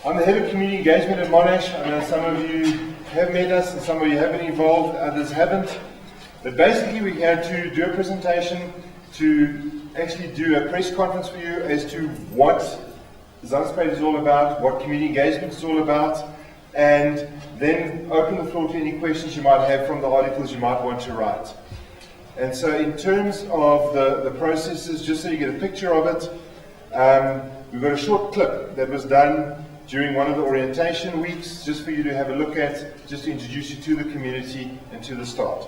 I'm the head of community engagement at Monash. I know some of you have met us and some of you have been involved, others haven't. But basically we had to do a presentation to actually do a press conference for you as to what engangemate is all about, what community engagement is all about, and then open the floor to any questions you might have from the articles you might want to write. And so in terms of the processes, just so you get a picture of it, we've got a short clip that was done during one of the orientation weeks, just for you to have a look at, just to introduce you to the community and to the start.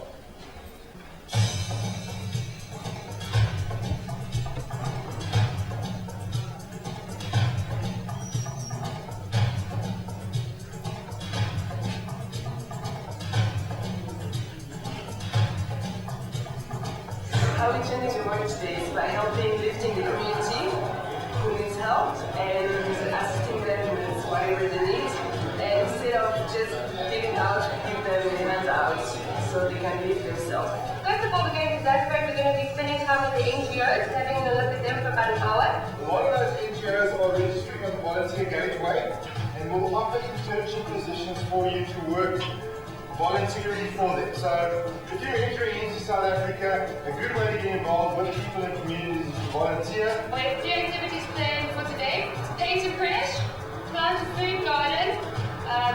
How we changing the work today is by helping lifting the community who needs help and assisting them with whatever they need. And instead of just giving out, give them a hand out so they can lift themselves. First of all, we're going to Zanzibar. We're going to be spending time with the NGOs, having a look at them for about an hour. A lot of those NGOs are registering on the volunteer gateway and will offer internship positions for you to work voluntarily for them. So if you're entering into South Africa, a good way to get involved with people in communities is to volunteer. We have 3 activities planned for today. Paint a crash, plant a food garden,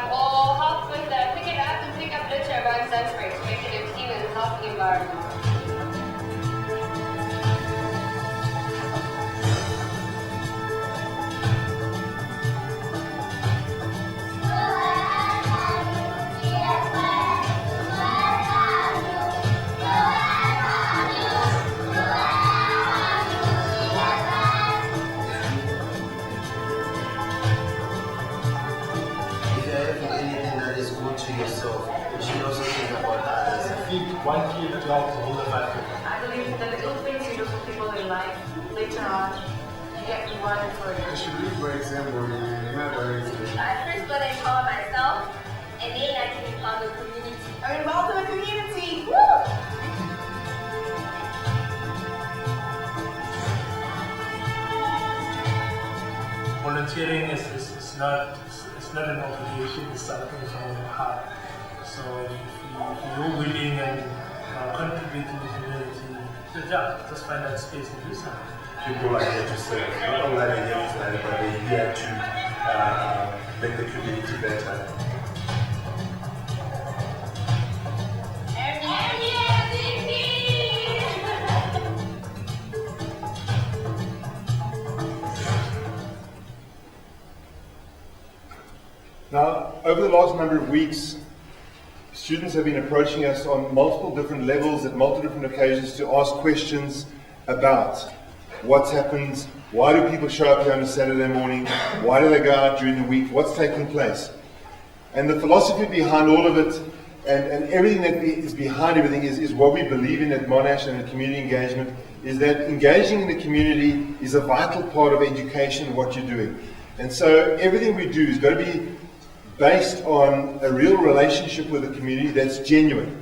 or help with pick it up and pick up litter around Zanzibar to make it a clean and healthy environment. One kid to help the whole family. I believe that little things you do for people in life, later on, you get rewarded for it. I should lead by example. I first got to empower myself, and then I can empower the community. I'm involved in the community! Woo! Volunteering is not an obligation, it's something from your heart. So if you're willing and contribute to the community, just find that space and do something. People are here to serve, not only are they here to serve, but they're here to make the community better. Now, over the last number of weeks, students have been approaching us on multiple different levels at multiple different occasions to ask questions about what's happened, why do people show up here on a Saturday morning, why do they go out during the week, what's taking place. And the philosophy behind all of it and everything that is behind everything is what we believe in at Monash and at community engagement, is that engaging in the community is a vital part of education and what you're doing. And so everything we do is going to be based on a real relationship with the community that's genuine.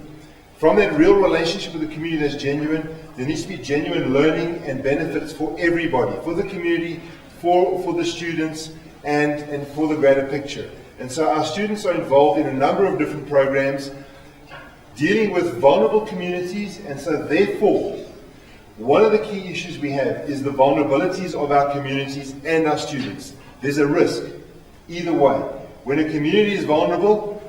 From that real relationship with the community that's genuine, there needs to be genuine learning and benefits for everybody, for the community, for the students, and for the greater picture. And so our students are involved in a number of different programs dealing with vulnerable communities, and so therefore, one of the key issues we have is the vulnerabilities of our communities and our students. There's a risk either way. When a community is vulnerable,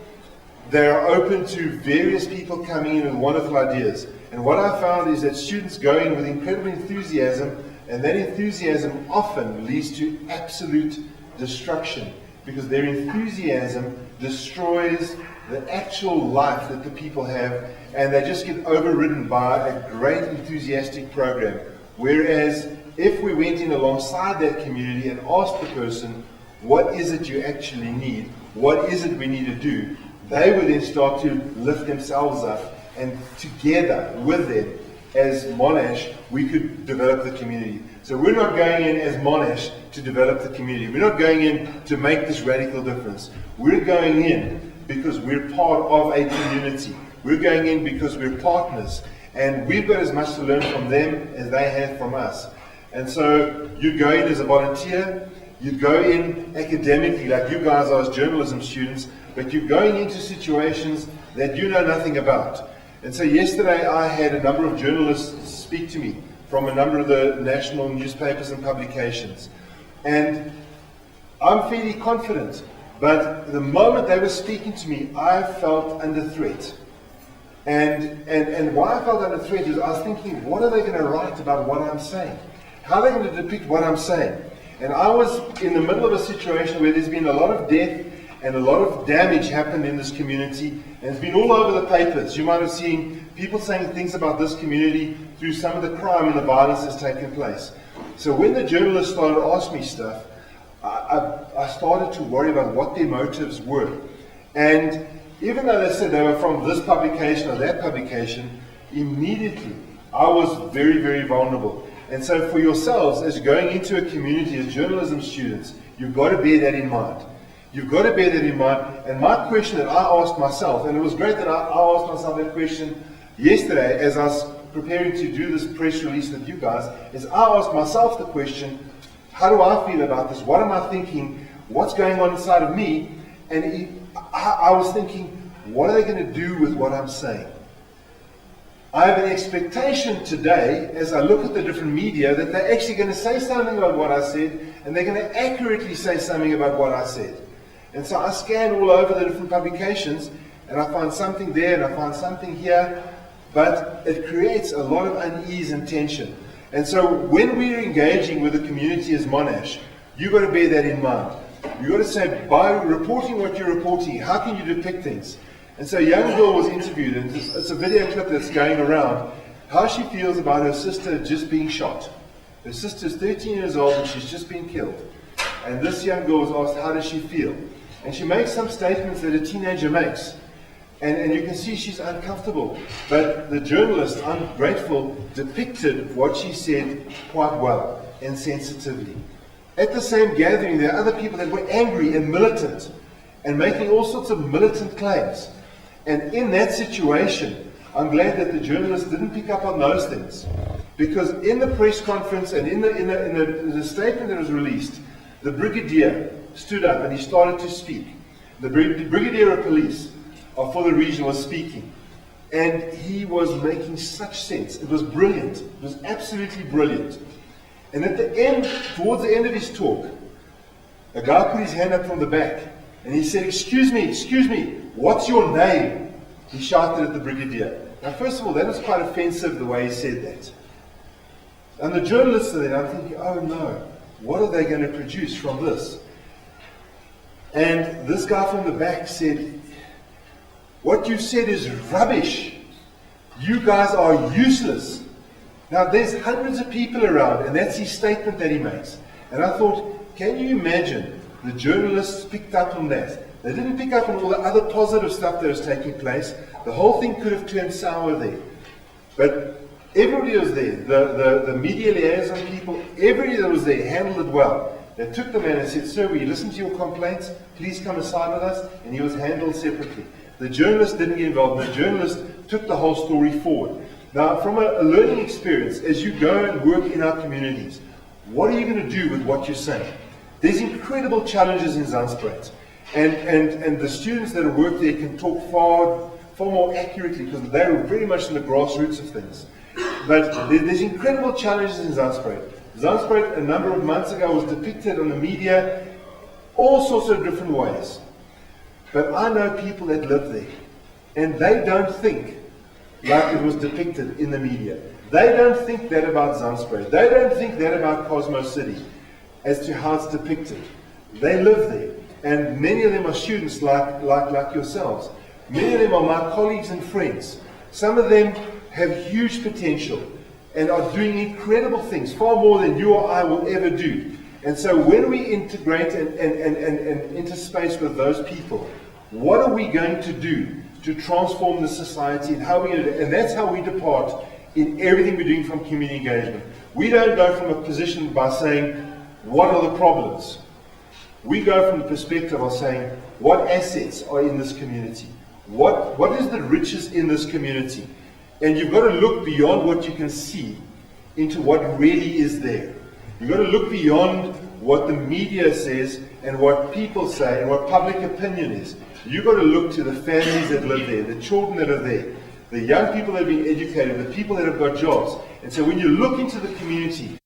they are open to various people coming in with wonderful ideas. And what I found is that students go in with incredible enthusiasm, and that enthusiasm often leads to absolute destruction, because their enthusiasm destroys the actual life that the people have, and they just get overridden by a great enthusiastic program. Whereas if we went in alongside that community and asked the person, what is it you actually need? What is it we need to do? They would then start to lift themselves up, and together with them as Monash, we could develop the community. So we're not going in as Monash to develop the community. We're not going in to make this radical difference. We're going in because we're part of a community. We're going in because we're partners, and we've got as much to learn from them as they have from us. And so you go in as a volunteer, You'd go in academically, like you guys are as journalism students, but you're going into situations that you know nothing about. And so yesterday I had a number of journalists speak to me from a number of the national newspapers and publications. And I'm fairly confident, but the moment they were speaking to me, I felt under threat. And why I felt under threat is I was thinking, what are they going to write about what I'm saying? How are they going to depict what I'm saying? And I was in the middle of a situation where there's been a lot of death and a lot of damage happened in this community, and it's been all over the papers. You might have seen people saying things about this community through some of the crime and the violence that's taken place. So when the journalists started asking me stuff, I started to worry about what their motives were. And even though they said they were from this publication or that publication, immediately I was very, very vulnerable. And so for yourselves, as going into a community as journalism students, you've got to bear that in mind. You've got to bear that in mind. And my question that I asked myself, and it was great that I asked myself that question yesterday as I was preparing to do this press release with you guys, is I asked myself the question, how do I feel about this? What am I thinking? What's going on inside of me? And I was thinking, what are they going to do with what I'm saying? I have an expectation today, as I look at the different media, that they're actually going to say something about what I said, and they're going to accurately say something about what I said. And so I scan all over the different publications, and I find something there, and I find something here, but it creates a lot of unease and tension. And so when we're engaging with the community as Monash, you've got to bear that in mind. You've got to say, by reporting what you're reporting, how can you depict things? And so a young girl was interviewed, and it's a video clip that's going around, how she feels about her sister just being shot. Her sister's 13 years old and she's just been killed. And this young girl was asked, how does she feel? And she makes some statements that a teenager makes. And you can see she's uncomfortable. But the journalist, I'm grateful, depicted what she said quite well and sensitively. At the same gathering, there are other people that were angry and militant and making all sorts of militant claims. And in that situation, I'm glad that the journalist didn't pick up on those things. Because in the press conference and in the statement that was released, the brigadier stood up and he started to speak. The brigadier of police for the region was speaking. And he was making such sense. It was brilliant. It was absolutely brilliant. And at the end, towards the end of his talk, a guy put his hand up from the back and he said, excuse me, what's your name? He shouted at the brigadier. Now, first of all, that was quite offensive the way he said that. And the journalists are there, I'm thinking, oh no, what are they going to produce from this? And this guy from the back said, what you said is rubbish. You guys are useless. Now, there's hundreds of people around, and that's his statement that he makes. And I thought, can you imagine the journalists picked up on that? They didn't pick up on all the other positive stuff that was taking place. The whole thing could have turned sour there. But everybody was there. The media liaison people, everybody that was there handled it well. They took the man and said, sir, will you listen to your complaints? Please come aside with us. And he was handled separately. The journalist didn't get involved. The journalist took the whole story forward. Now, from a learning experience, as you go and work in our communities, what are you going to do with what you're saying? There's incredible challenges in Zandspruit. And the students that have worked there can talk far more accurately because they're very much in the grassroots of things. But there's incredible challenges in Zandspruit. Zandspruit, a number of months ago, was depicted on the media all sorts of different ways. But I know people that live there, and they don't think like it was depicted in the media. They don't think that about Zandspruit. They don't think that about Cosmo City as to how it's depicted. They live there, and many of them are students like yourselves. Many of them are my colleagues and friends. Some of them have huge potential and are doing incredible things, far more than you or I will ever do. And so when we integrate and interspace with those people, what are we going to do to transform the society, and how are we going to do it? And that's how we depart in everything we're doing from community engagement. We don't go from a position by saying, what are the problems? We go from the perspective of saying, what assets are in this community? What is the riches in this community? And you've got to look beyond what you can see into what really is there. You've got to look beyond what the media says and what people say and what public opinion is. You've got to look to the families that live there, the children that are there, the young people that are being educated, the people that have got jobs. And so when you look into the community,